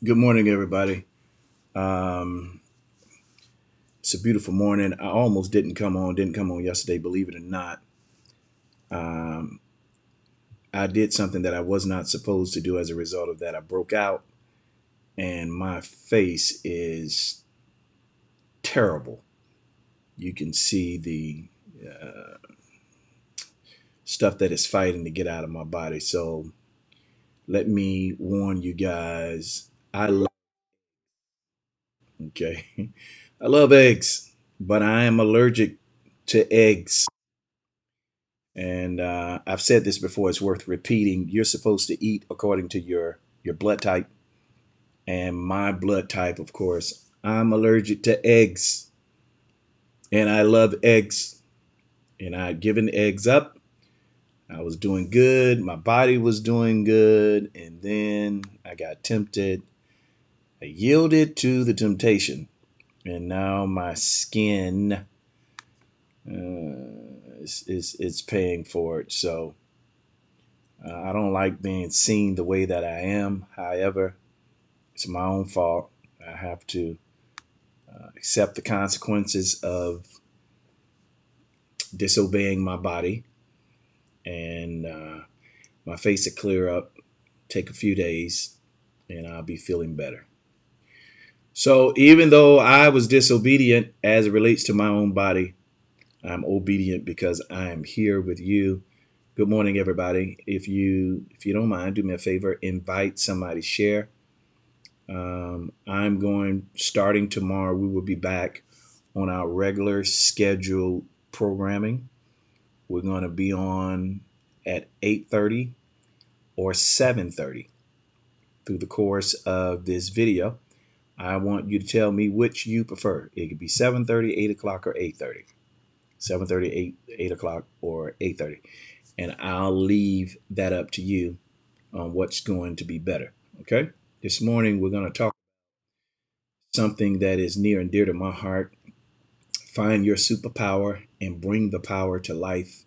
Good morning, everybody. Um, it's a beautiful morning. I almost didn't come on yesterday, believe it or not. Um, I did something that I was not supposed to do. As a result of that, I broke out, and my face is terrible. You can see the uh, stuff that is fighting to get out of my body. So let me warn you guys. Okay, I love eggs, but I am allergic to eggs. And I've said this before, it's worth repeating. You're supposed to eat according to your blood type. And my blood type, of course, I'm allergic to eggs. And I love eggs. And I'd given eggs up. I was doing good. My body was doing good. And then I got tempted. I yielded to the temptation. And now my skin is paying for it. So I don't like being seen the way that I am. However, it's my own fault. I have to accept the consequences of disobeying my body, and my face will clear up. Take a few days, and I'll be feeling better. So even though I was disobedient as it relates to my own body, I'm obedient because I am here with you. Good morning, everybody. If you don't mind, do me a favor, invite somebody, share. I'm going starting tomorrow. We will be back on our regular scheduled programming. We're going to be on at 8:30 or 7:30 through the course of this video. I want you to tell me which you prefer. It could be 7:30, 8 o'clock, or 8:30. 7:30, 8 o'clock, or 8:30. And I'll leave that up to you on what's going to be better. Okay? This morning, we're going to talk something that is near and dear to my heart. Find your superpower and bring the power to life.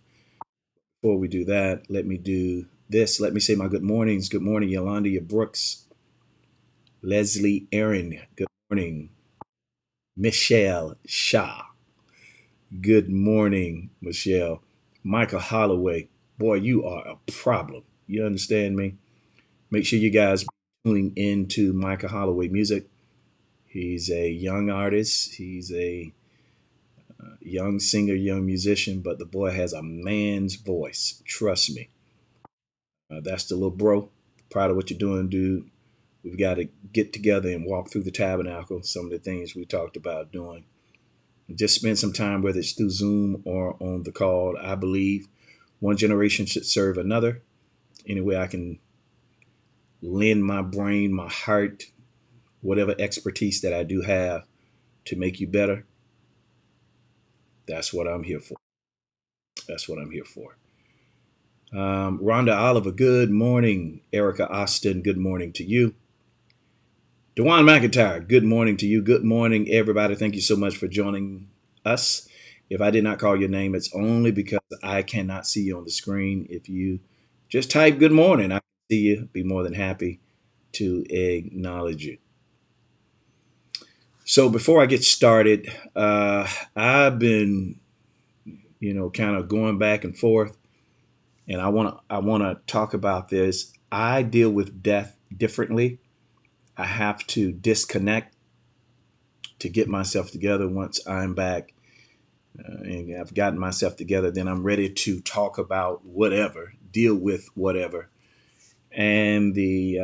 Before we do that, let me do this. Let me say my good mornings. Good morning, Yolanda Brooks, Leslie Aaron. Good morning, Michelle Shaw. Good morning, Michelle. Michael Holloway. Boy, you are a problem. You understand me? Make sure you guys tuning into Michael Holloway music. He's a young artist. He's a young singer, young musician, but the boy has a man's voice. Trust me. That's the little bro. Proud of what you're doing, dude. We've got to get together and walk through the tabernacle. Some of the things we talked about doing. Just spend some time, whether it's through Zoom or on the call. I believe one generation should serve another. Any way I can lend my brain, my heart, whatever expertise that I do have to make you better, that's what I'm here for. That's what I'm here for. Rhonda Oliver, good morning. Erica Austin, good morning to you. Dewan McIntyre, good morning to you. Good morning, everybody. Thank you so much for joining us. If I did not call your name, it's only because I cannot see you on the screen. If you just type good morning, I can see you. Be more than happy to acknowledge you. So before I get started, I've been, kind of going back and forth, and I want to talk about this. I deal with death differently. I have to disconnect to get myself together. Once I'm back and I've gotten myself together, then I'm ready to talk about whatever, deal with whatever. And the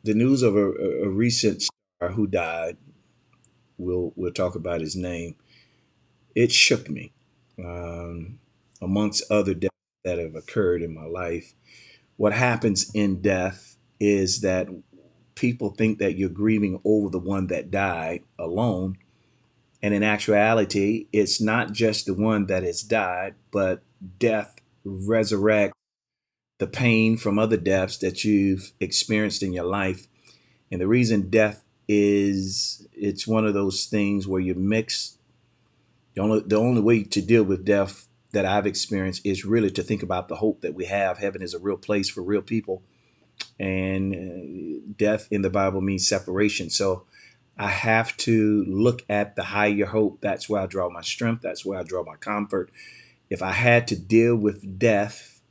news of a recent star who died, we'll talk about his name. It shook me, um, amongst other deaths that have occurred in my life. What happens in death is that people think that you're grieving over the one that died alone. And in actuality, it's not just the one that has died, but death resurrects the pain from other deaths that you've experienced in your life. And the reason death is, it's one of those things where you mix. The only way to deal with death that I've experienced is really to think about the hope that we have. Heaven is a real place for real people, and death in the Bible means separation. So I have to look at the higher hope. That's where I draw my strength. That's where I draw my comfort. If I had to deal with death,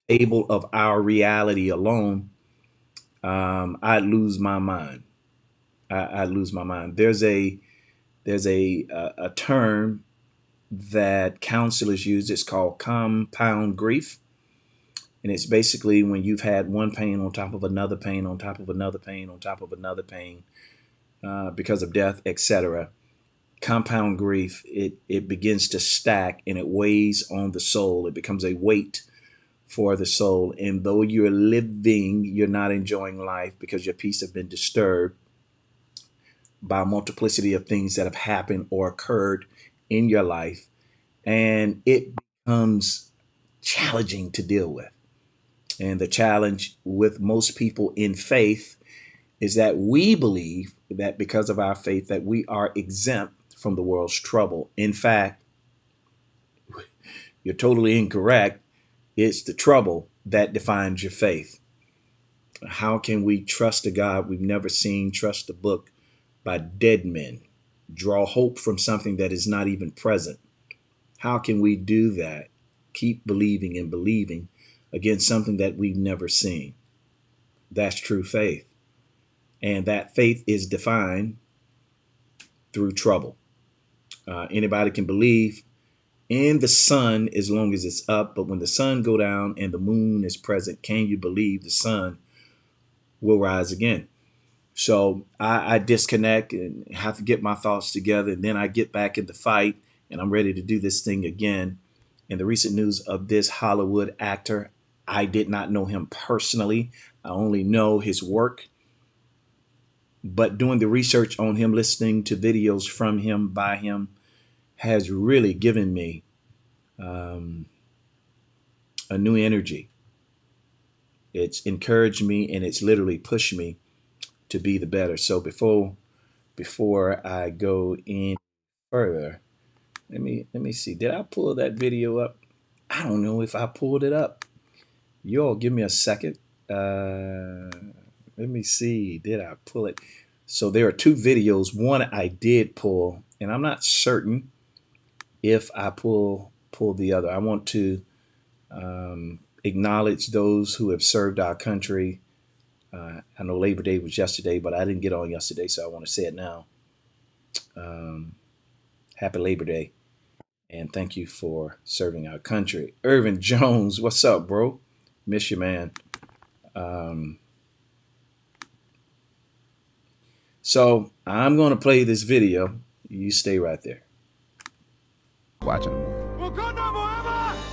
able of our reality alone, I'd lose my mind. I'd lose my mind. There's a term that counselors use. It's called compound grief. And it's basically when you've had one pain on top of another pain on top of another pain on top of another pain because of death, etc. Compound grief, it begins to stack and it weighs on the soul. It becomes a weight for the soul. And though you're living, you're not enjoying life because your peace has been disturbed by a multiplicity of things that have happened or occurred in your life. And it becomes challenging to deal with. And the challenge with most people in faith is that we believe that because of our faith that we are exempt from the world's trouble. In fact, you're totally incorrect. It's the trouble that defines your faith. How can we trust a God we've never seen, trust a book by dead men, draw hope from something that is not even present? How can we do that? Keep believing and believing against something that we've never seen. That's true faith. And that faith is defined through trouble. Anybody can believe in the sun as long as it's up, but when the sun go down and the moon is present, can you believe the sun will rise again? So I disconnect and have to get my thoughts together, and then I get back in the fight, and I'm ready to do this thing again. And the recent news of this Hollywood actor, I did not know him personally. I only know his work. But doing the research on him, listening to videos from him, by him, has really given me a new energy. It's encouraged me and it's literally pushed me to be the better. So before I go in further, let me see. Did I pull that video up? I don't know if I pulled it up. You all give me a second. Let me see. Did I pull it? So there are two videos. One I did pull, and I'm not certain if I pull the other. I want to acknowledge those who have served our country. I know Labor Day was yesterday, but I didn't get on yesterday, so I want to say it now. Happy Labor Day, and thank you for serving our country. Irvin Jones, what's up, bro? Miss you, man. So I'm going to play this video. You stay right there. Watching.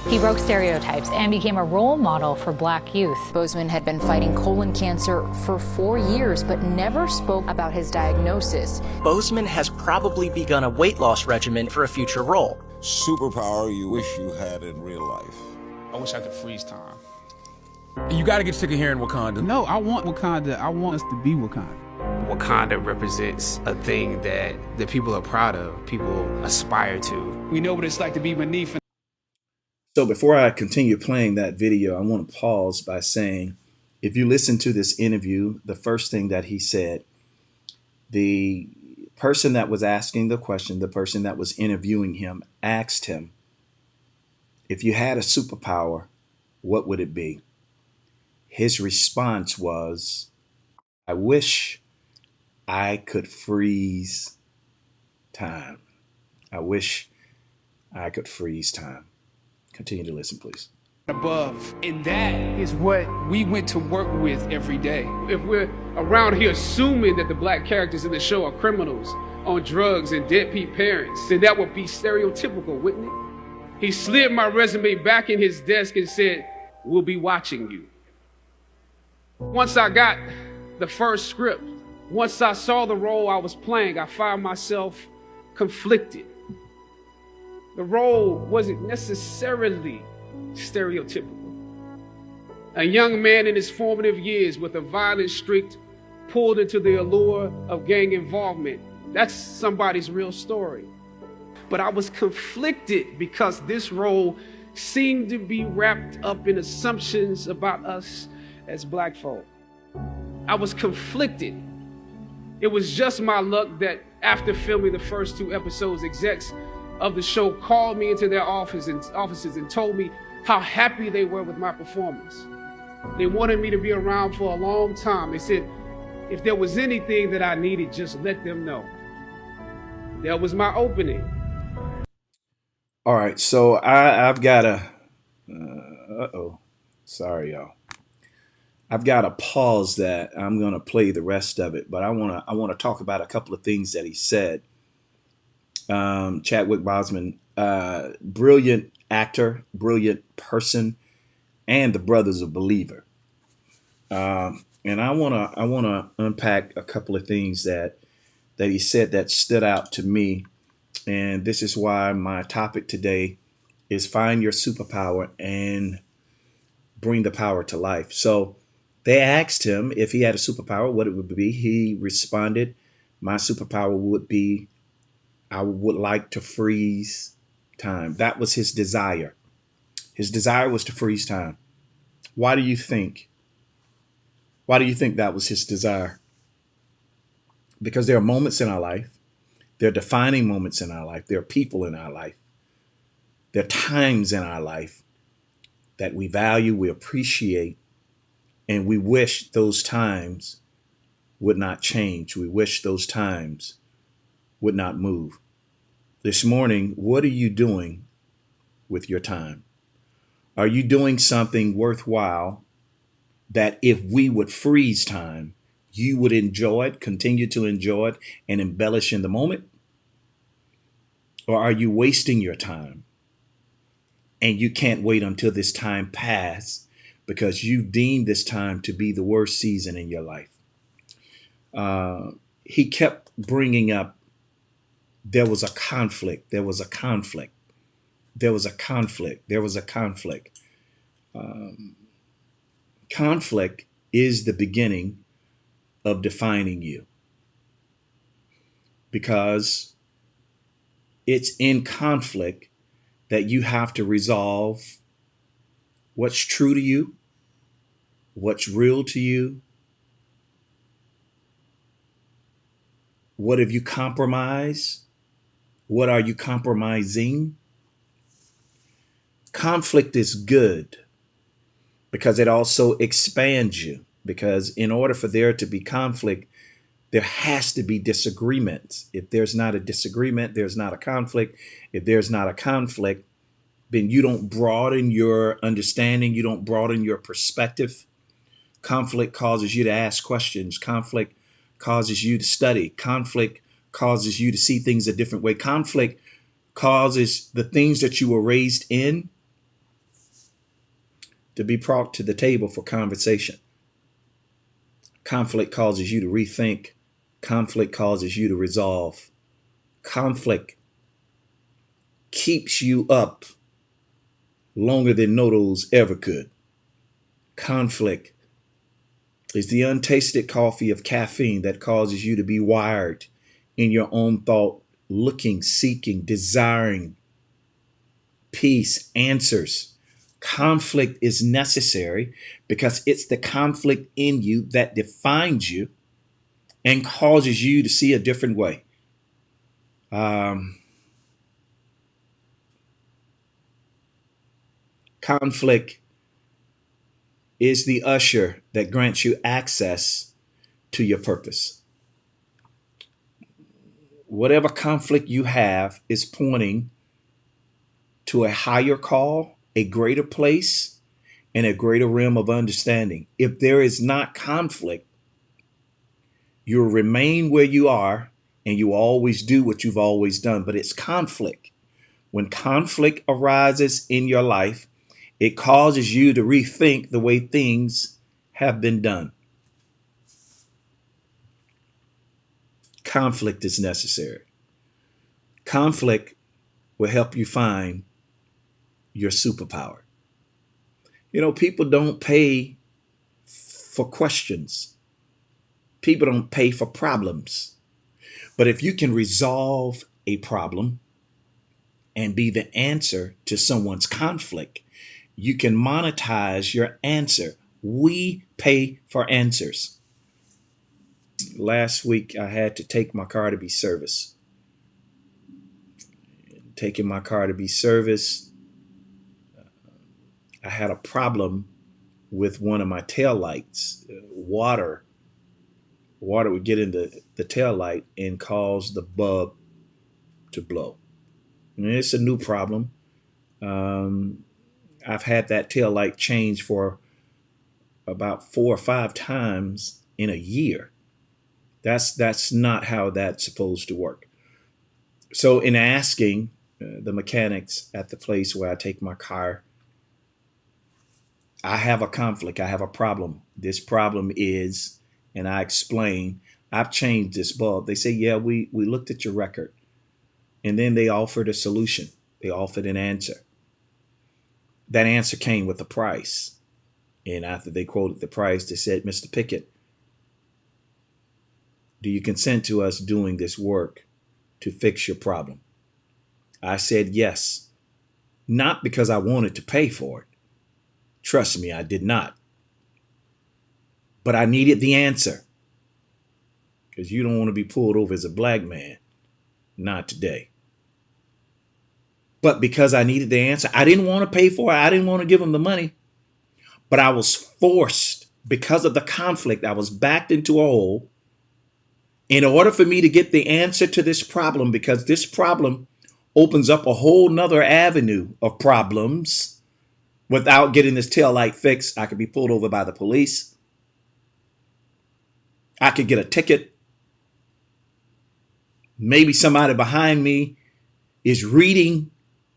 He broke stereotypes and became a role model for Black youth. Boseman had been fighting colon cancer for 4 years, but never spoke about his diagnosis. Boseman has probably begun a weight loss regimen for a future role. Superpower you wish you had in real life. I wish I could freeze time. You gotta get sick of hearing Wakanda. No, I want Wakanda. I want us to be Wakanda. Wakanda represents a thing that the people are proud of, people aspire to. We know what it's like to be beneath. So before I continue playing that video, I want to pause by saying, if you listen to this interview, the first thing that he said, the person that was asking the question, the person that was interviewing him, asked him, if you had a superpower, what would it be? His response was, I wish I could freeze time. I wish I could freeze time. Continue to listen, please. Above. And that is what we went to work with every day. If we're around here assuming that the black characters in the show are criminals on drugs and deadbeat parents, then that would be stereotypical, wouldn't it? He slid my resume back in his desk and said, we'll be watching you. Once I got the first script, once I saw the role I was playing, I found myself conflicted. The role wasn't necessarily stereotypical. A young man in his formative years with a violent streak pulled into the allure of gang involvement. That's somebody's real story. But I was conflicted because this role seem to be wrapped up in assumptions about us as black folk. I was conflicted. It was just my luck that after filming the first 2 episodes, execs of the show called me into their offices and told me how happy they were with my performance. They wanted me to be around for a long time. They said, if there was anything that I needed, just let them know. That was my opening. All right, so I've got a, sorry y'all. I've got to pause that. I'm going to play the rest of it, but I want to talk about a couple of things that he said. Chadwick Boseman, brilliant actor, brilliant person, and the brother's a believer. And I want to unpack a couple of things that he said that stood out to me. And this is why my topic today is find your superpower and bring the power to life. So they asked him if he had a superpower, what it would be. He responded, my superpower would be, I would like to freeze time. That was his desire. His desire was to freeze time. Why do you think that was his desire? Because there are moments in our life, there are defining moments in our life, there are people in our life, there are times in our life that we value, we appreciate, and we wish those times would not change. We wish those times would not move. This morning, what are you doing with your time? Are you doing something worthwhile that if we would freeze time, you would enjoy it, continue to enjoy it, and embellish in the moment? Or are you wasting your time and you can't wait until this time passes because you deem this time to be the worst season in your life? He kept bringing up, there was a conflict, there was a conflict, there was a conflict, there was a conflict. Conflict is the beginning of defining you, because it's in conflict that you have to resolve what's true to you, what's real to you, what have you compromised, what are you compromising. Conflict is good because it also expands you, because in order for there to be conflict, there has to be disagreements. If there's not a disagreement, there's not a conflict. If there's not a conflict, then you don't broaden your understanding. You don't broaden your perspective. Conflict causes you to ask questions. Conflict causes you to study. Conflict causes you to see things a different way. Conflict causes the things that you were raised in to be brought to the table for conversation. Conflict causes you to rethink. Conflict causes you to resolve. Conflict keeps you up longer than noodles ever could. Conflict is the untasted coffee of caffeine that causes you to be wired in your own thought, looking, seeking, desiring peace, answers. Conflict is necessary because it's the conflict in you that defines you and causes you to see a different way. Conflict is the usher that grants you access to your purpose. Whatever conflict you have is pointing to a higher call, a greater place, and a greater realm of understanding. If there is not conflict, you'll remain where you are and you always do what you've always done. But it's conflict. When conflict arises in your life, it causes you to rethink the way things have been done. Conflict is necessary. Conflict will help you find your superpower. You know, people don't pay for questions. People don't pay for problems. But if you can resolve a problem and be the answer to someone's conflict. You can monetize your answer. We pay for answers. Last week, I had to take my car to be serviced. Taking my car to be serviced, I had a problem with one of my tail lights. Water would get into the tail light and cause the bulb to blow. And it's a new problem. I've had that tail light changed for about 4 or 5 times in a year. That's not how that's supposed to work. So in asking the mechanics at the place where I take my car, I have a conflict. I have a problem. This problem is, and I explain, I've changed this bulb. They say, yeah, we looked at your record. And then they offered a solution. They offered an answer. That answer came with a price. And after they quoted the price, they said, Mr. Pickett, do you consent to us doing this work to fix your problem? I said yes, not because I wanted to pay for it. Trust me, I did not. But I needed the answer, because you don't want to be pulled over as a black man. Not today. But because I needed the answer, I didn't want to pay for it. I didn't want to give them the money. But I was forced, because of the conflict, I was backed into a hole in order for me to get the answer to this problem, because this problem opens up a whole nother avenue of problems. Without getting this tail light fixed, I could be pulled over by the police. I could get a ticket. Maybe somebody behind me is reading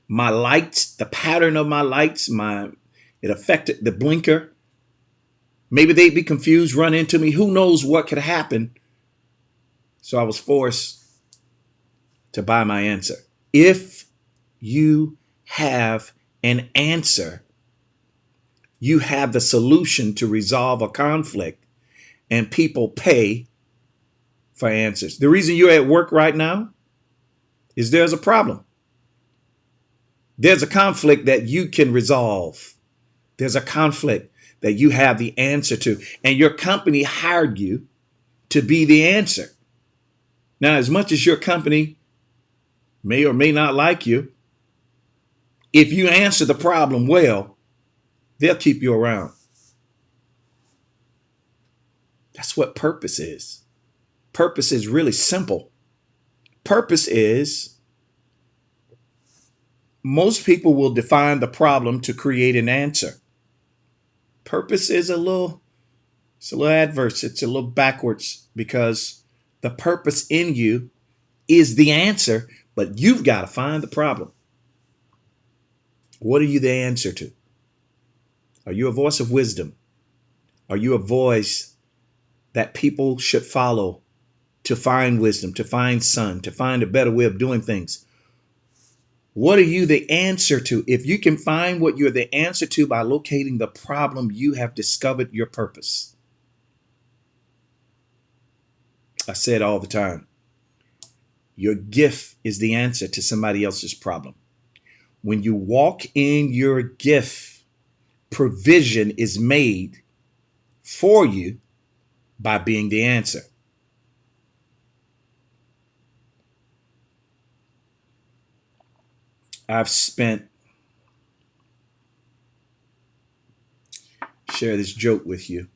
my lights, the pattern of my lights. It affected the blinker. Maybe they'd be confused, run into me. Who knows what could happen? So I was forced to buy my answer. If you have an answer, you have the solution to resolve a conflict, and people pay for answers. The reason you're at work right now is there's a problem. There's a conflict that you can resolve. There's a conflict that you have the answer to, and your company hired you to be the answer. Now, as much as your company may or may not like you, if you answer the problem well, they'll keep you around. That's what purpose is. Purpose is really simple. Purpose is, most people will define the problem to create an answer. Purpose is it's a little adverse. It's a little backwards, because the purpose in you is the answer, but you've got to find the problem. What are you the answer to? Are you a voice of wisdom? Are you a voice that people should follow to find wisdom, to find sun, to find a better way of doing things? What are you the answer to? If you can find what you're the answer to by locating the problem, you have discovered your purpose. I say it all the time. Your gift is the answer to somebody else's problem. When you walk in your gift, provision is made for you by being the answer. I've share this joke with you.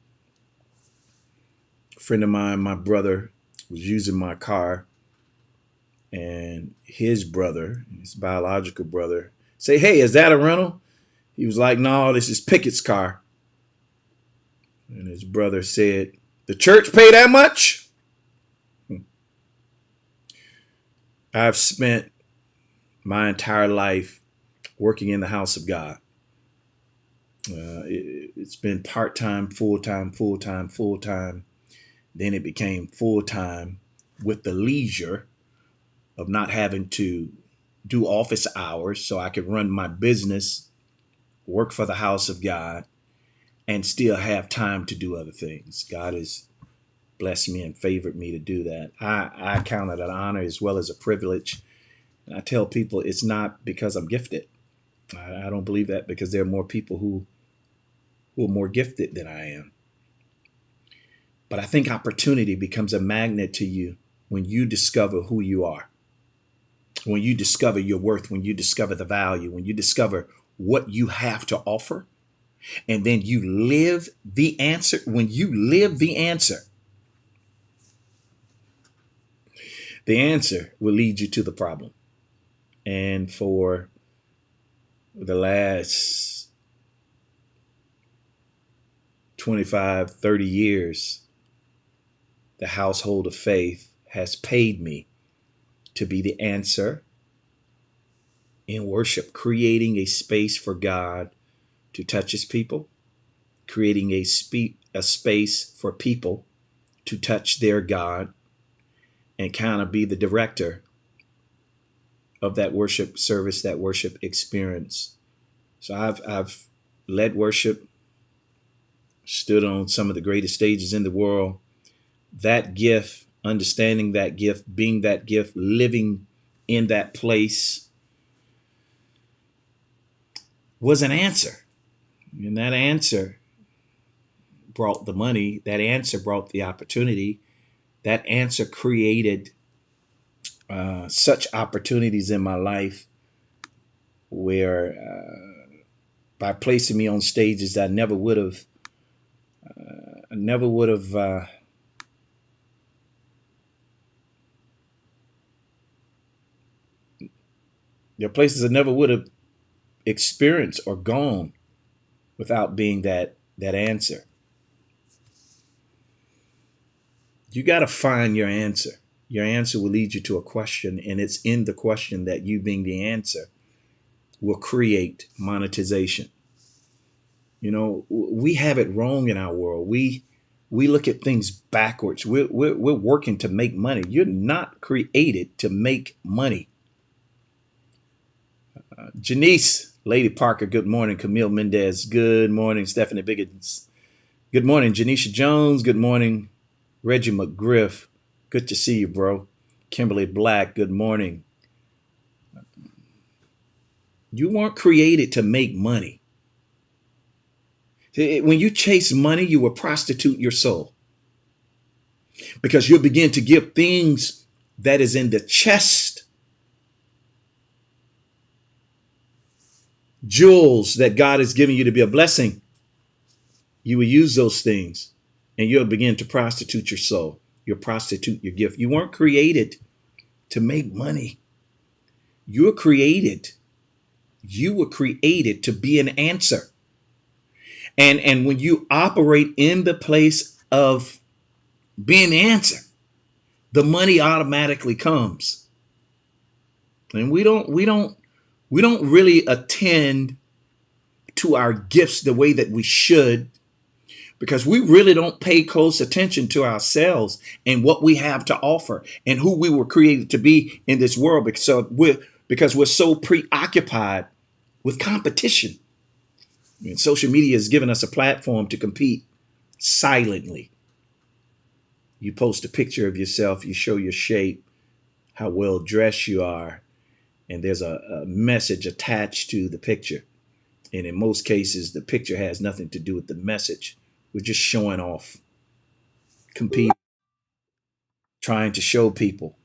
A friend of mine, my brother, was using my car, and his brother, his biological brother, say, "Hey, is that a rental?" He was like, "No, this is Pickett's car." And his brother said, "The church pay that much?" I've spent my entire life working in the house of God. It's been part-time, full-time, full-time, full-time. Then it became full-time with the leisure of not having to do office hours, so I could run my business, work for the house of God, and still have time to do other things. God has blessed me and favored me to do that. I count it an honor as well as a privilege. And I tell people it's not because I'm gifted. I don't believe that, because there are more people who are more gifted than I am. But I think opportunity becomes a magnet to you when you discover who you are, when you discover your worth, when you discover the value, when you discover what you have to offer, and then you live the answer. When you live the answer will lead you to the problem. And for the last 25, 30 years, the household of faith has paid me to be the answer in worship, creating a space for God to touch his people, creating a space for people to touch their God, and kind of be the director of that worship service, that worship experience. So I've led worship, stood on some of the greatest stages in the world. That gift, understanding that gift, being that gift, living in that place was an answer. And that answer brought the money. That answer brought the opportunity. That answer created such opportunities in my life where by placing me on stages that I never would have there are places I never would have experienced or gone without being that answer. You got to find your answer. Your answer will lead you to a question, and it's in the question that you being the answer will create monetization. You know, we have it wrong in our world. We look at things backwards. We're working to make money. You're not created to make money. Janice, Lady Parker, good morning. Camille Mendez, good morning. Stephanie Biggins, good morning. Janisha Jones, good morning. Reggie McGriff, good to see you, bro. Kimberly Black, good morning. You weren't created to make money. When you chase money, you will prostitute your soul, because you'll begin to give things that is in the chest, jewels that God has given you to be a blessing. You will use those things and you'll begin to prostitute your soul. You'll prostitute your gift. You weren't created to make money. You were created to be an answer. And when you operate in the place of being the answer, the money automatically comes. And we don't really attend to our gifts the way that we should, because we really don't pay close attention to ourselves and what we have to offer and who we were created to be in this world, because we're so preoccupied with competition. And social media has given us a platform to compete silently. You post a picture of yourself, you show your shape, how well dressed you are, and there's a message attached to the picture. And in most cases, the picture has nothing to do with the message. We're just showing off, competing, trying to show people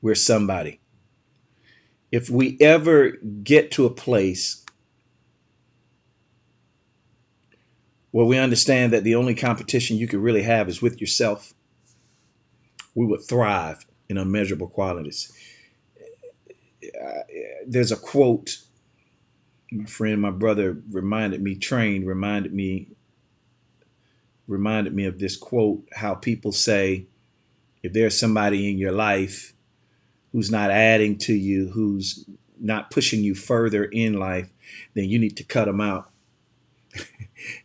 we're somebody. If we ever get to a place where we understand that the only competition you could really have is with yourself, we would thrive in unmeasurable qualities. There's a quote, my friend, my brother reminded me of this quote, how people say, if there's somebody in your life who's not adding to you, who's not pushing you further in life, then you need to cut them out.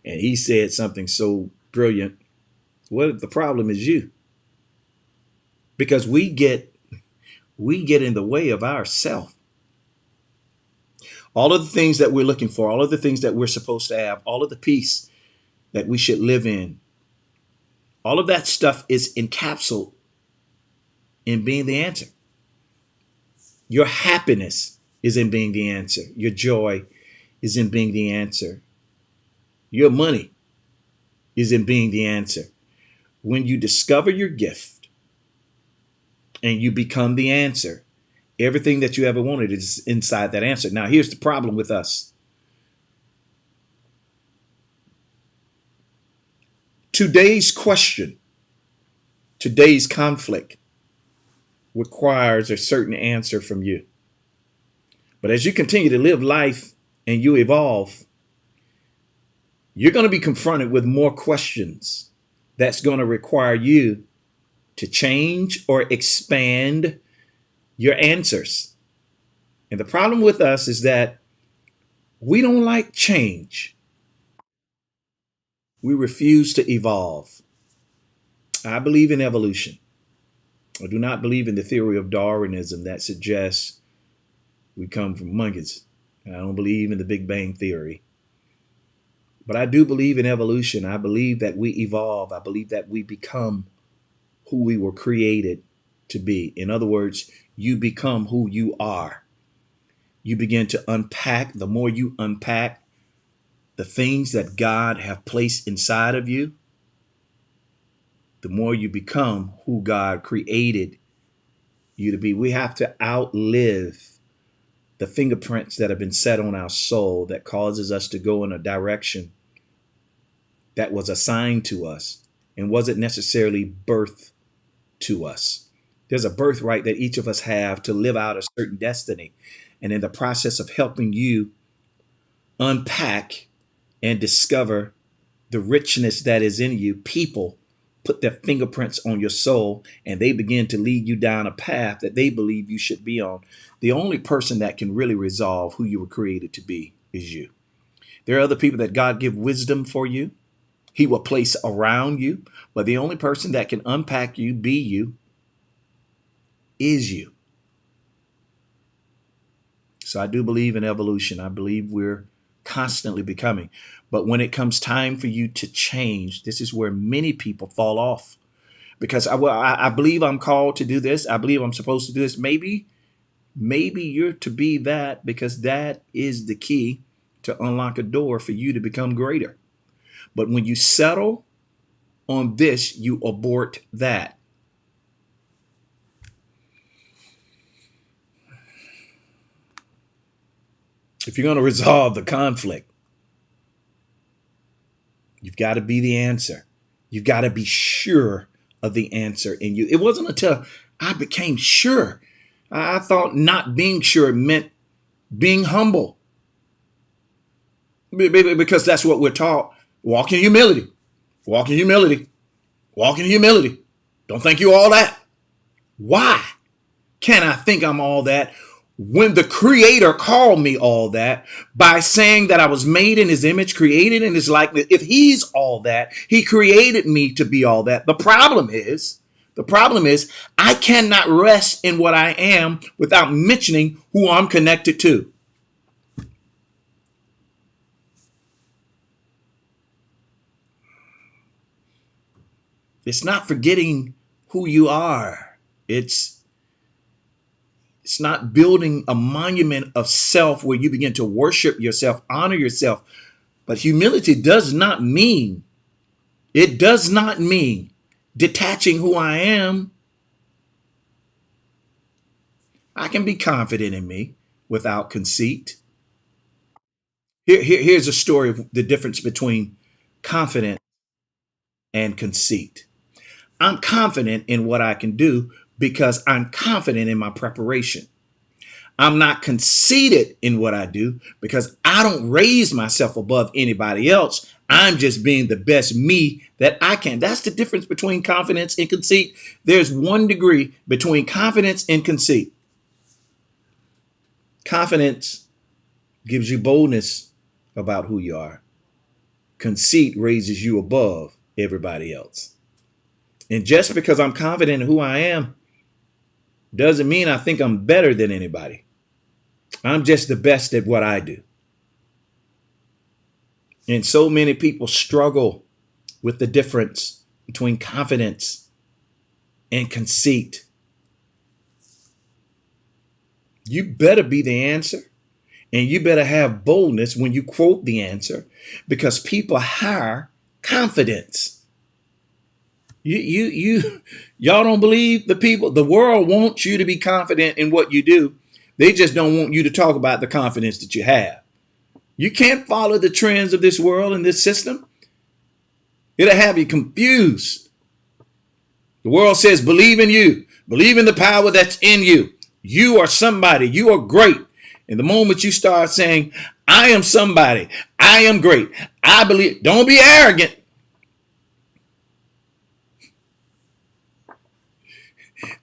And he said something so brilliant. What if the problem is you? Because we get in the way of ourself. All of the things that we're looking for, all of the things that we're supposed to have, all of the peace that we should live in, all of that stuff is encapsulated in being the answer. Your happiness is in being the answer. Your joy is in being the answer. Your money is in being the answer. When you discover your gift and you become the answer, everything that you ever wanted is inside that answer. Now, here's the problem with us. Today's question, today's conflict requires a certain answer from you. But as you continue to live life and you evolve, you're going to be confronted with more questions that's going to require you to change or expand your answers. And the problem with us is that we don't like change. We refuse to evolve. I believe in evolution. I do not believe in the theory of Darwinism that suggests we come from monkeys. I don't believe in the Big Bang Theory. But I do believe in evolution. I believe that we evolve. I believe that we become who we were created to be. In other words, you become who you are. You begin to unpack. The more you unpack the things that God have placed inside of you, the more you become who God created you to be. We have to outlive the fingerprints that have been set on our soul that causes us to go in a direction that was assigned to us and wasn't necessarily birthed to us. There's a birthright that each of us have to live out a certain destiny. And in the process of helping you unpack and discover the richness that is in you, people put their fingerprints on your soul and they begin to lead you down a path that they believe you should be on. The only person that can really resolve who you were created to be is you. There are other people that God give wisdom for you. He will place around you, but the only person that can unpack you, be you, is you. So I do believe in evolution. I believe we're constantly becoming. But when it comes time for you to change, this is where many people fall off. Because I believe I'm called to do this. I believe I'm supposed to do this. Maybe you're to be that because that is the key to unlock a door for you to become greater. But when you settle on this, you abort that. If you're going to resolve the conflict, you've got to be the answer. You've got to be sure of the answer in you. It wasn't until I became sure. I thought not being sure meant being humble. Because that's what we're taught. Walk in humility. Walk in humility. Walk in humility. Don't think you're all that. Why can't I think I'm all that when the Creator called me all that by saying that I was made in His image, created in His likeness? If He's all that, He created me to be all that. The problem is I cannot rest in what I am without mentioning who I'm connected to. It's not forgetting who you are. It's not building a monument of self where you begin to worship yourself, honor yourself. But humility does not mean detaching who I am. I can be confident in me without conceit. Here's a story of the difference between confidence and conceit. I'm confident in what I can do because I'm confident in my preparation. I'm not conceited in what I do because I don't raise myself above anybody else. I'm just being the best me that I can. That's the difference between confidence and conceit. There's 1 degree between confidence and conceit. Confidence gives you boldness about who you are. Conceit raises you above everybody else. And just because I'm confident in who I am doesn't mean I think I'm better than anybody. I'm just the best at what I do. And so many people struggle with the difference between confidence and conceit. You better be the answer, and you better have boldness when you quote the answer, because people hire confidence. Y'all don't believe the people. The world wants you to be confident in what you do. They just don't want you to talk about the confidence that you have. You can't follow the trends of this world and this system. It'll have you confused. The world says, believe in you. Believe in the power that's in you. You are somebody. You are great. And the moment you start saying, I am somebody, I am great, I believe, don't be arrogant.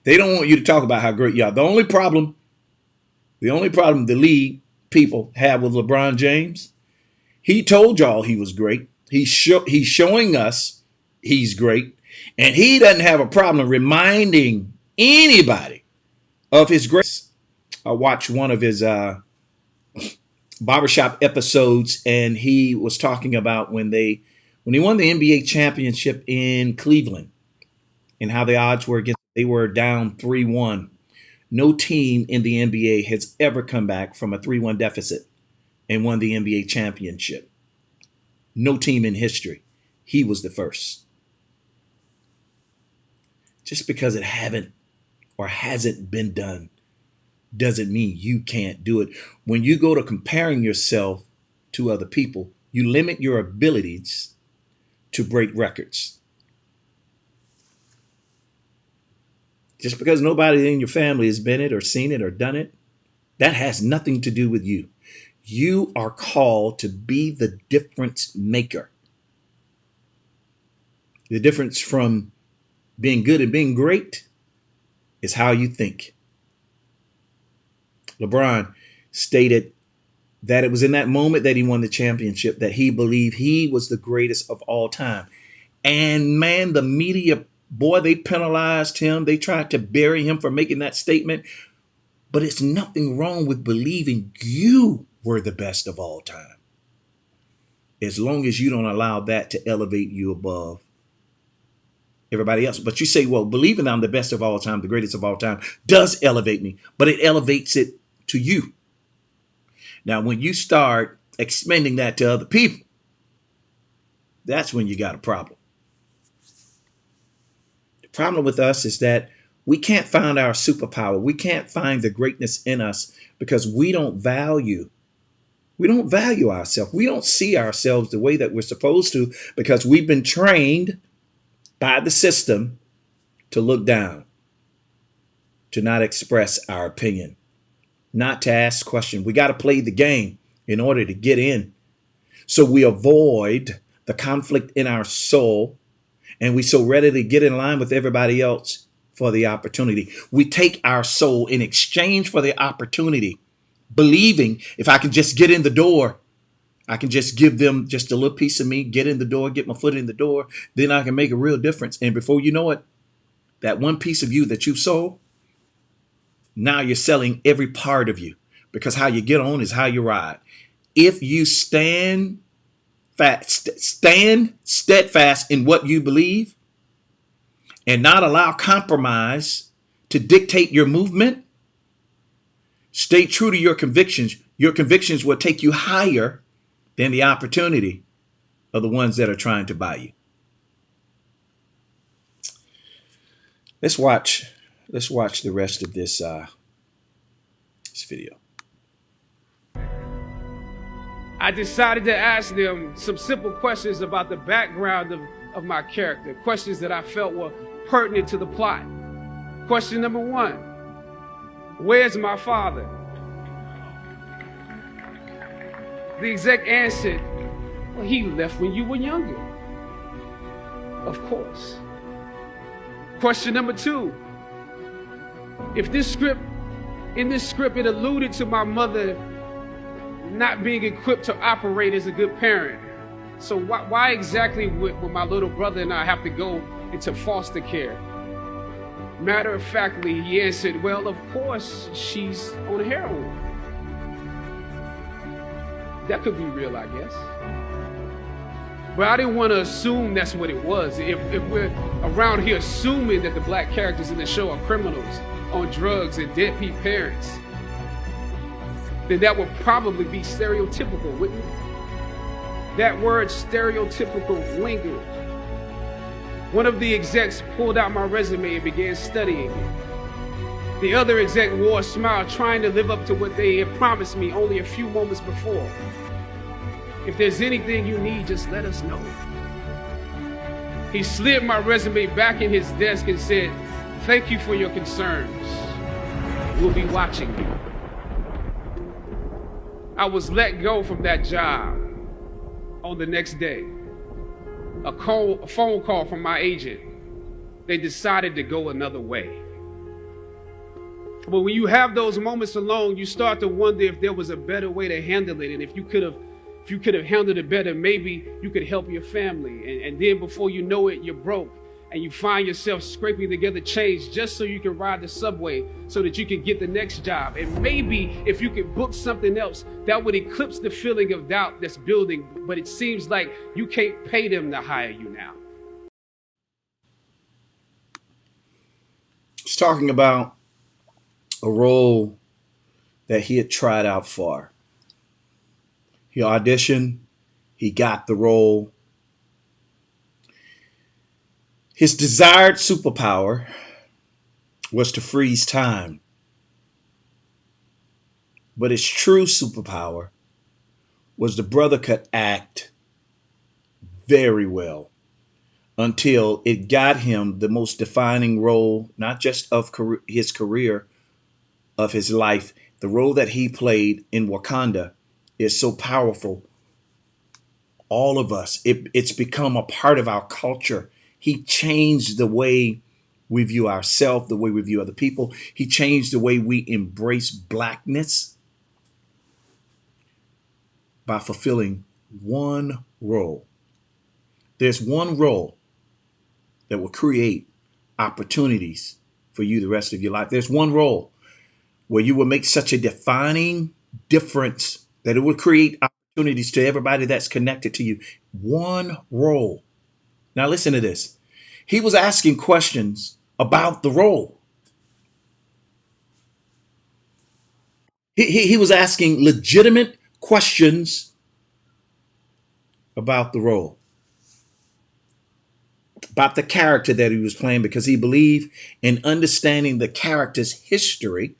They don't want you to talk about how great you are. The only problem the league people have with LeBron James, he told y'all he was great. He's showing us he's great. And he doesn't have a problem reminding anybody of his grace. I watched one of his barbershop episodes, and he was talking about when he won the NBA championship in Cleveland and how the odds were against. They were down 3-1. No team in the NBA has ever come back from a 3-1 deficit and won the NBA championship. No team in history. He was the first. Just because it haven't or hasn't been done doesn't mean you can't do it. When you go to comparing yourself to other people, you limit your abilities to break records. Just because nobody in your family has been it or seen it or done it, that has nothing to do with you. You are called to be the difference maker. The difference from being good and being great is how you think. LeBron stated that it was in that moment that he won the championship that he believed he was the greatest of all time. And man, the media, boy, they penalized him. They tried to bury him for making that statement. But it's nothing wrong with believing you were the best of all time, as long as you don't allow that to elevate you above everybody else. But you say, well, believing I'm the best of all time, the greatest of all time, does elevate me, but it elevates it to you. Now, when you start expanding that to other people, that's when you got a problem. The problem with us is that we can't find our superpower. We can't find the greatness in us because we don't value ourselves. We don't see ourselves the way that we're supposed to because we've been trained by the system to look down, to not express our opinion, not to ask questions. We got to play the game in order to get in. So we avoid the conflict in our soul, and we so readily get in line with everybody else for the opportunity. We take our soul in exchange for the opportunity, believing if I can just get in the door, I can just give them just a little piece of me, get in the door, get my foot in the door, then I can make a real difference. And before you know it, that one piece of you that you sold, now you're selling every part of you, because how you get on is how you ride. If you stand steadfast in what you believe and not allow compromise to dictate your movement, stay true to your convictions. Your convictions will take you higher than the opportunity of the ones that are trying to buy you. Let's watch the rest of this video. I decided to ask them some simple questions about the background of my character, questions that I felt were pertinent to the plot. Question number 1, where's my father? The exec answered, well, he left when you were younger. Of course. Question number 2, if in this script it alluded to my mother not being equipped to operate as a good parent, so why exactly would my little brother and I have to go into foster care? Matter of factly, he answered, well, of course, she's on heroin. That could be real, I guess. But I didn't want to assume that's what it was. If we're around here assuming that the black characters in the show are criminals on drugs and deadbeat parents, then that would probably be stereotypical, wouldn't it? That word stereotypical lingered. One of the execs pulled out my resume and began studying it. The other exec wore a smile, trying to live up to what they had promised me only a few moments before. If there's anything you need, just let us know. He slid my resume back in his desk and said, "Thank you for your concerns. We'll be watching you." I was let go from that job on the next day. A phone call from my agent. They decided to go another way. But when you have those moments alone, you start to wonder if there was a better way to handle it. And if you could have handled it better, maybe you could help your family. And then before you know it, you're broke. And you find yourself scraping together change just so you can ride the subway so that you can get the next job. And maybe if you could book something else, that would eclipse the feeling of doubt that's building. But it seems like you can't pay them to hire you now. He's talking about a role that he had tried out for. He auditioned, he got the role. His desired superpower was to freeze time. But his true superpower was the brother could act very well until it got him the most defining role, not just of his career, of his life. The role that he played in Wakanda is so powerful. All of us, it's become a part of our culture. He changed the way we view ourselves, the way we view other people. He changed the way we embrace blackness by fulfilling one role. There's one role that will create opportunities for you the rest of your life. There's one role where you will make such a defining difference that it will create opportunities to everybody that's connected to you. One role. Now listen to this. He was asking questions about the role. He was asking legitimate questions about the role, about the character that he was playing, because he believed in understanding the character's history,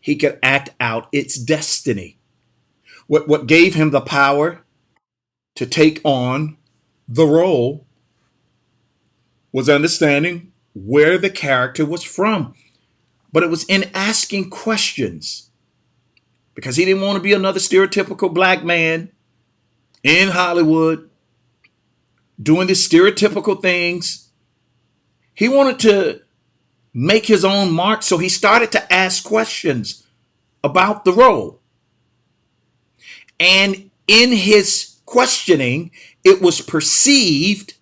he could act out its destiny. What gave him the power to take on the role was understanding where the character was from. But it was in asking questions, because he didn't want to be another stereotypical black man in Hollywood doing the stereotypical things. He wanted to make his own mark, so he started to ask questions about the role. And in his questioning, it was perceived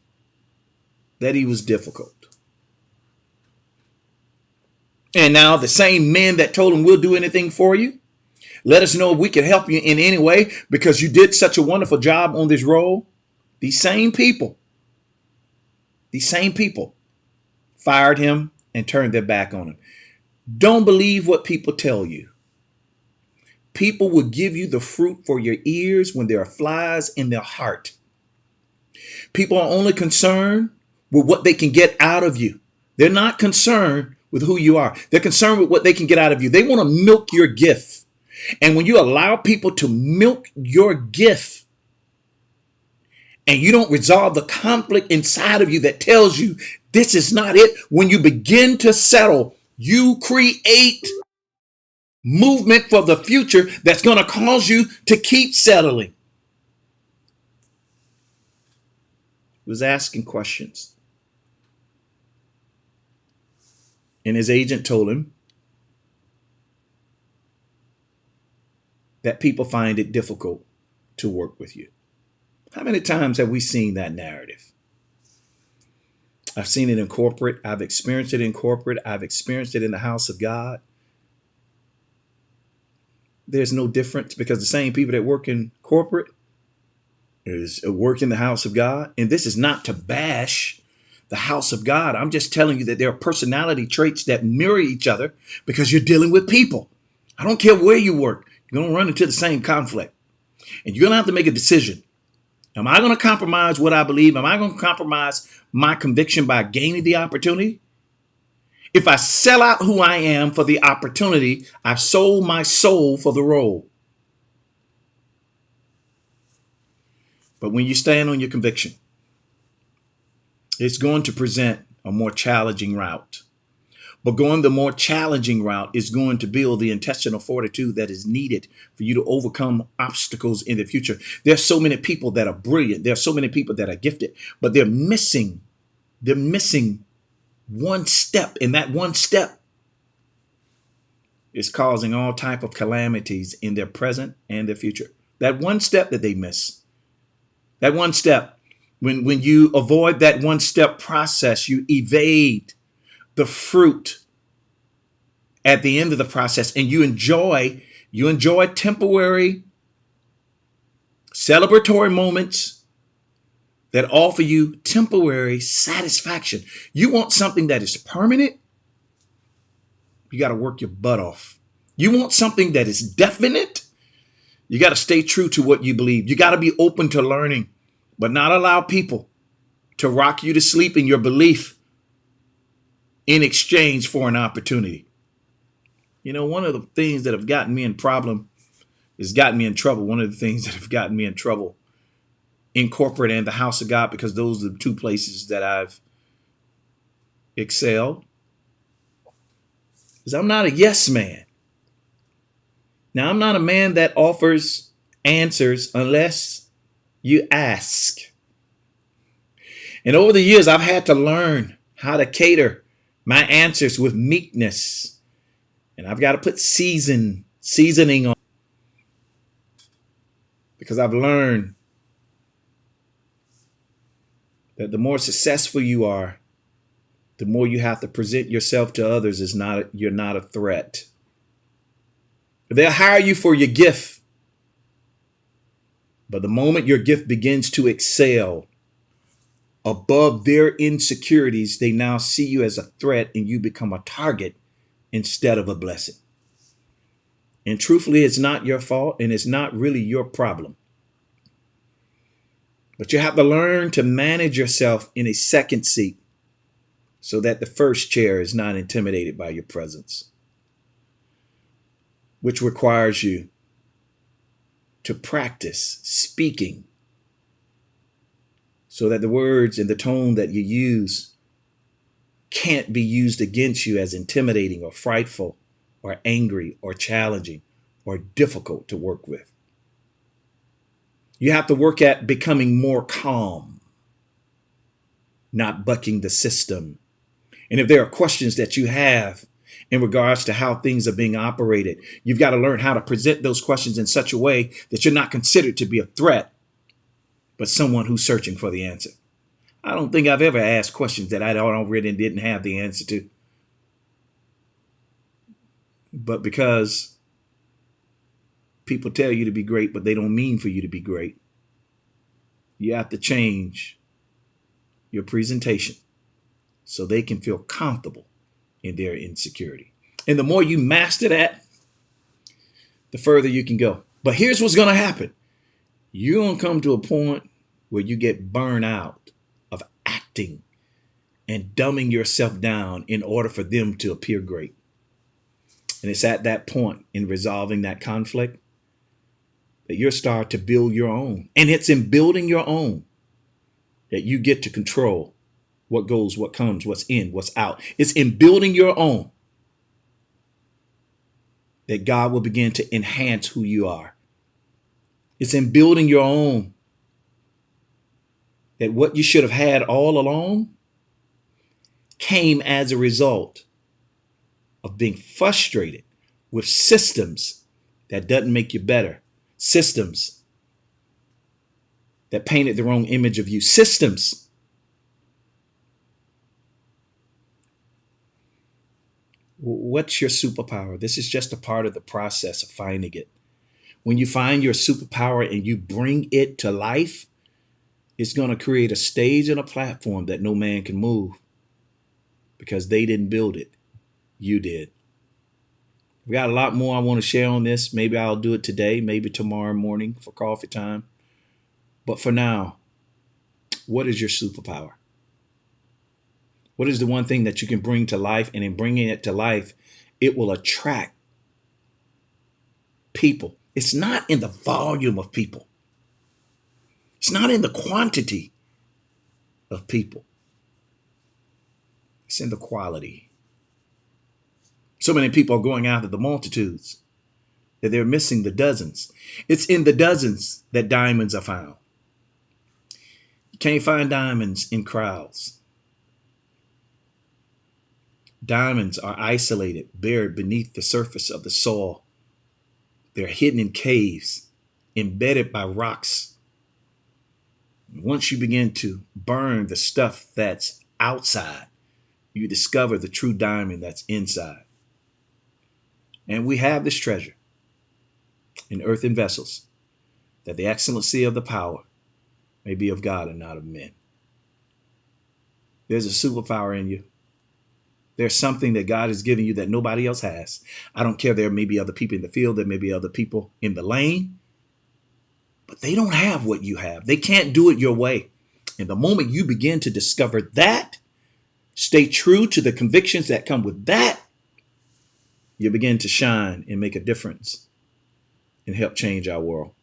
that he was difficult. And now the same men that told him, "We'll do anything for you. Let us know if we can help you in any way because you did such a wonderful job on this role." These same people fired him and turned their back on him. Don't believe what people tell you. People will give you the fruit for your ears when there are flies in their heart. People are only concerned with what they can get out of you. They're not concerned with who you are. They're concerned with what they can get out of you. They want to milk your gift. And when you allow people to milk your gift and you don't resolve the conflict inside of you that tells you this is not it, when you begin to settle, you create movement for the future that's going to cause you to keep settling. He was asking questions. And his agent told him that people find it difficult to work with you. How many times have we seen that narrative? I've seen it in corporate. I've experienced it in corporate. I've experienced it in the house of God. There's no difference, because the same people that work in corporate is work in the house of God. And this is not to bash the house of God. I'm just telling you that there are personality traits that mirror each other because you're dealing with people. I don't care where you work. You're going to run into the same conflict. And you're going to have to make a decision. Am I going to compromise what I believe? Am I going to compromise my conviction by gaining the opportunity? If I sell out who I am for the opportunity, I've sold my soul for the role. But when you stand on your conviction, it's going to present a more challenging route. But going the more challenging route is going to build the intestinal fortitude that is needed for you to overcome obstacles in the future. There's so many people that are brilliant. There are so many people that are gifted, but they're missing one step. And that one step is causing all type of calamities in their present and their future. That one step that they miss, that one step, when you avoid that one step process, you evade the fruit at the end of the process, and you enjoy temporary celebratory moments that offer you temporary satisfaction. You want something that is permanent, you got to work your butt off. You want something that is definite, you got to stay true to what you believe. You got to be open to learning, but not allow people to rock you to sleep in your belief in exchange for an opportunity. You know, one of the things that have gotten me in trouble, one of the things that have gotten me in trouble in corporate and the house of God, because those are the two places that I've excelled, is I'm not a yes man. Now, I'm not a man that offers answers unless you ask. And over the years, I've had to learn how to cater my answers with meekness. And I've got to put seasoning on, because I've learned that the more successful you are, the more you have to present yourself to others as you're not a threat. They'll hire you for your gift, but the moment your gift begins to excel above their insecurities, they now see you as a threat and you become a target instead of a blessing. And truthfully, it's not your fault and it's not really your problem. But you have to learn to manage yourself in a second seat so that the first chair is not intimidated by your presence, which requires you to practice speaking so that the words and the tone that you use can't be used against you as intimidating or frightful or angry or challenging or difficult to work with. You have to work at becoming more calm, not bucking the system. And if there are questions that you have in regards to how things are being operated, you've got to learn how to present those questions in such a way that you're not considered to be a threat, but someone who's searching for the answer. I don't think I've ever asked questions that I already didn't have the answer to. But because people tell you to be great, but they don't mean for you to be great, you have to change your presentation so they can feel comfortable in their insecurity. And the more you master that, the further you can go. But here's what's going to happen. You're going to come to a point where you get burned out of acting and dumbing yourself down in order for them to appear great. And it's at that point in resolving that conflict that you'll start to build your own. And it's in building your own that you get to control what goes, what comes, what's in, what's out. It's in building your own that God will begin to enhance who you are. It's in building your own that what you should have had all along came as a result of being frustrated with systems that doesn't make you better, systems that painted the wrong image of you, systems What's your superpower? This is just a part of the process of finding it. When you find your superpower and you bring it to life, it's going to create a stage and a platform that no man can move because they didn't build it. You did. We got a lot more I want to share on this. Maybe I'll do it today, maybe tomorrow morning for coffee time. But for now, what is your superpower? What is the one thing that you can bring to life? And in bringing it to life, it will attract people. It's not in the volume of people. It's not in the quantity of people. It's in the quality. So many people are going after the multitudes that they're missing the dozens. It's in the dozens that diamonds are found. You can't find diamonds in crowds. Diamonds are isolated, buried beneath the surface of the soil. They're hidden in caves, embedded by rocks. Once you begin to burn the stuff that's outside, you discover the true diamond that's inside. And we have this treasure in earthen vessels, that the excellency of the power may be of God and not of men. There's a superpower in you. There's something that God has given you that nobody else has. I don't care. There may be other people in the field. There may be other people in the lane, but they don't have what you have. They can't do it your way. And the moment you begin to discover that, stay true to the convictions that come with that, you begin to shine and make a difference and help change our world.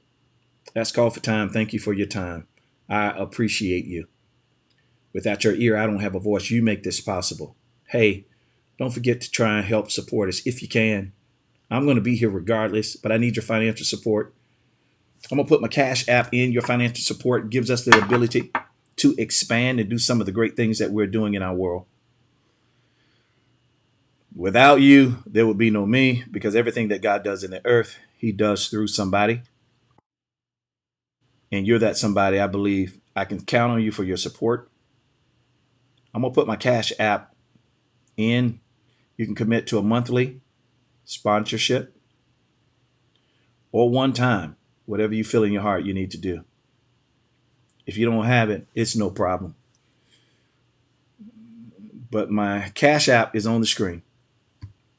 That's Coffee Time. Thank you for your time. I appreciate you. Without your ear, I don't have a voice. You make this possible. Hey, don't forget to try and help support us if you can. I'm going to be here regardless, but I need your financial support. I'm going to put my Cash App in. Your financial support gives us the ability to expand and do some of the great things that we're doing in our world. Without you, there would be no me, because everything that God does in the earth, he does through somebody. And you're that somebody. I believe I can count on you for your support. I'm going to put my Cash App in. You can commit to a monthly sponsorship or one time, whatever you feel in your heart you need to do. If you don't have it, it's no problem. But my Cash App is on the screen.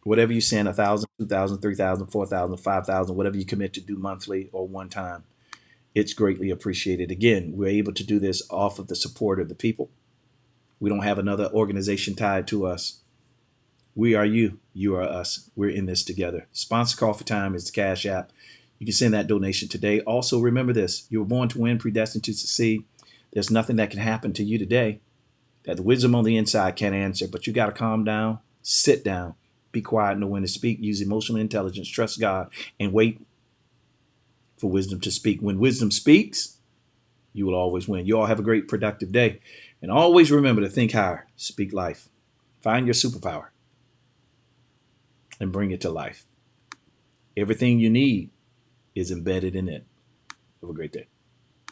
Whatever you send, 1,000, 2,000, 3,000, 4,000, 5,000, whatever you commit to do monthly or one time, it's greatly appreciated. Again, we're able to do this off of the support of the people. We don't have another organization tied to us. We are you. You are us. We're in this together. Sponsor Coffee Time is the Cash App. You can send that donation today. Also, remember this. You were born to win, predestined to succeed. There's nothing that can happen to you today that the wisdom on the inside can't answer. But you got to calm down, sit down, be quiet, know when to speak, use emotional intelligence, trust God, and wait for wisdom to speak. When wisdom speaks, you will always win. You all have a great, productive day. And always remember to think higher, speak life. Find your superpower and bring it to life. Everything you need is embedded in it. Have a great day.